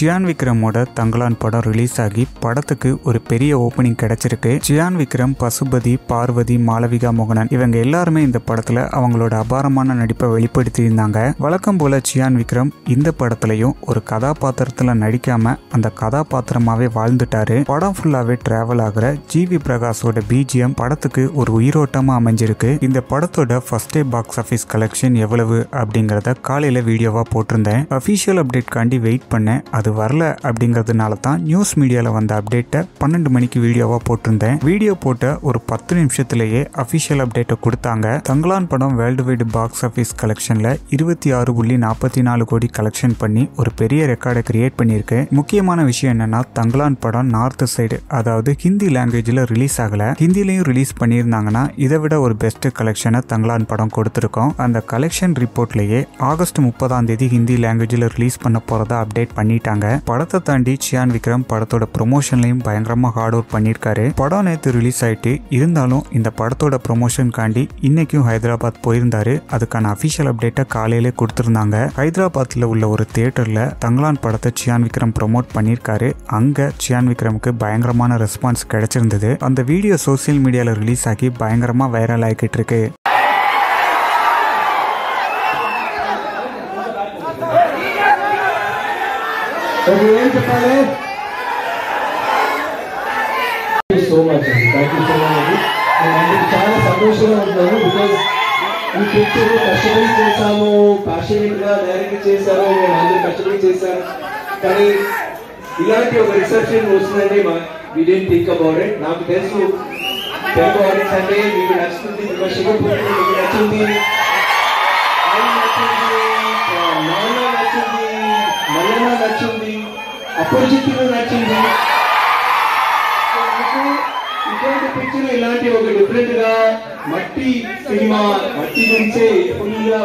Cyan விக்ரமோட Thangalaan படம் release ஆகி படத்துக்கு ஒரு பெரிய ஓப்பனிங் கிடைச்சிருக்கு. சியான் விக்ரம், பசுபதி, பார்வதி, மாளவிகா மோகனன் இவங்க எல்லாருமே இந்த படத்துல அவங்களோட அபாரமான நடிப்பை வெளிப்படுத்தி இருந்தாங்க. வழக்கம் போல சியான் விக்ரம் இந்த படத்துலயும் ஒரு கதாபாத்திரத்துல நடிக்காம அந்த கதாபாத்திரமாவே வாழ்ந்துட்டாரு. படம் ஃபுல்லாவே டிராவல் ஆகிற ஜிவி பிரகாஷோட பிஜிஎம் படத்துக்கு ஒரு உயிரோட்டமா அமைஞ்சிருக்கு. இந்த படத்தோட first day box office collection எவ்வளவு அப்படிங்கறத காலையில வீடியோவா போட்டிருந்தேன். அபிஷியல் அப்டேட் காண்டி வெயிட் பண்ணேன். அது வரல அப்படிங்கிறதுனால தான் நியூஸ் மீடியால வந்த அப்டேட்டை 12 மணிக்கு வீடியோவா போட்டிருந்தேன். வீடியோ போட்ட ஒரு 10 நிமிஷத்திலேயே அபிஷியல் அப்டேட்டை கொடுத்தாங்க. தங்கலான் படம் வேர்ல்டு வைடு பாக்ஸ் ஆஃபீஸ் கலெக்ஷன்ல 26.44 கோடி கலெக்ஷன் பண்ணி ஒரு பெரிய ரெக்கார்டை கிரியேட் பண்ணியிருக்கு. முக்கியமான விஷயம் என்னன்னா, தங்கலான் படம் நார்த் சைடு, அதாவது ஹிந்தி லாங்குவேஜ்ல ரிலீஸ் ஆகல. ஹிந்திலையும் ரிலீஸ் பண்ணியிருந்தாங்கன்னா இதை விட ஒரு பெஸ்ட் கலெக்ஷனை தங்கலான் படம் கொடுத்திருக்கோம். அந்த கலெக்ஷன் ரிப்போர்ட்லயே ஆகஸ்ட் 30 ஹிந்தி லாங்குவேஜ்ல ரிலீஸ் பண்ண போறதா அப்டேட் பண்ணிட்டாங்க. படத்தை தாண்டி சியான் விக்ரம் படத்தோட ப்ரொமோஷன்லயும் பயங்கரமா ஹார்ட் ஒர்க் பண்ணிருக்காரு. படம் நேத்து ரிலீஸ் ஆயிட்டு இருந்தாலும் இந்த படத்தோட ப்ரொமோஷன் காண்டி இன்னைக்கும் ஹைதராபாத் போயிருந்தாரு. அதுக்கான அபிஷியல் அப்டேட்டை காலையிலே கொடுத்திருந்தாங்க. ஹைதராபாத்ல உள்ள ஒரு தியேட்டர்ல தங்கலான் படத்தை சியான் விக்ரம் ப்ரொமோட் பண்ணிருக்காரு. அங்க சியான் விக்ரமுக்கு பயங்கரமான ரெஸ்பான்ஸ் கிடைச்சிருந்தது. அந்த வீடியோ சோசியல் மீடியால ரிலீஸ் ஆகி பயங்கரமா வைரல் ஆகிட்டு இருக்கு. Thank you so much. Thank you so much. And చాలా సంతోషంగా ఉన్నాను because ఈ పిక్చర్ కష్టపడి చేశాము, ప్యాషనేట్ గా డైరెక్ట్ చేశారు, మేము అందరూ కష్టపడి చేశారు. కానీ ఇలాంటి ఒక రిసెప్షన్ వస్తుందంటే we didn't think about it. నాకు తెలుసు తెలుగు ఆడియన్స్ అంటే మీకు నచ్చుతుంది, శివపుత్రుడు మీకు నచ్చింది, నాన్న నచ్చింది, మల్లన్న నచ్చింది, అపోజిట్ నచ్చింది. ఇటువంటి పిక్చర్ ఇలాంటి ఒక డిఫరెంట్ గా మట్టి సినిమా, మట్టి గురించే ఫుల్ గా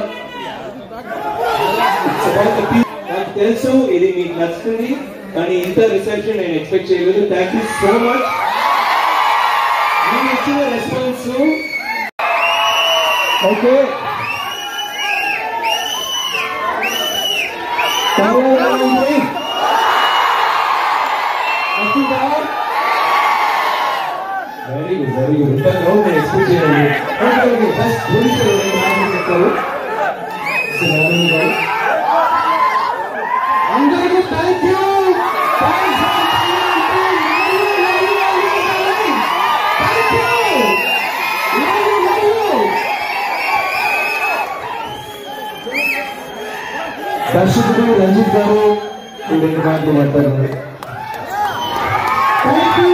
నాకు తెలుసు ఇది మీకు నచ్చుతుంది. కానీ ఇంత రిసెప్షన్ నేను ఎక్స్పెక్ట్ చేయలేదు. Thank you so much. మీరు ఇచ్చిన response okay very good, very good. ఇంత క్రౌడ్ నేను ఎక్స్పెక్ట్ చేయలేదు. ఫస్ట్ చెప్తారు అందరికీ థ్యాంక్ యూ. దర్శకుడు రంజిత్ గారు 2 మాటలు మాట్లాడారు. Thank you.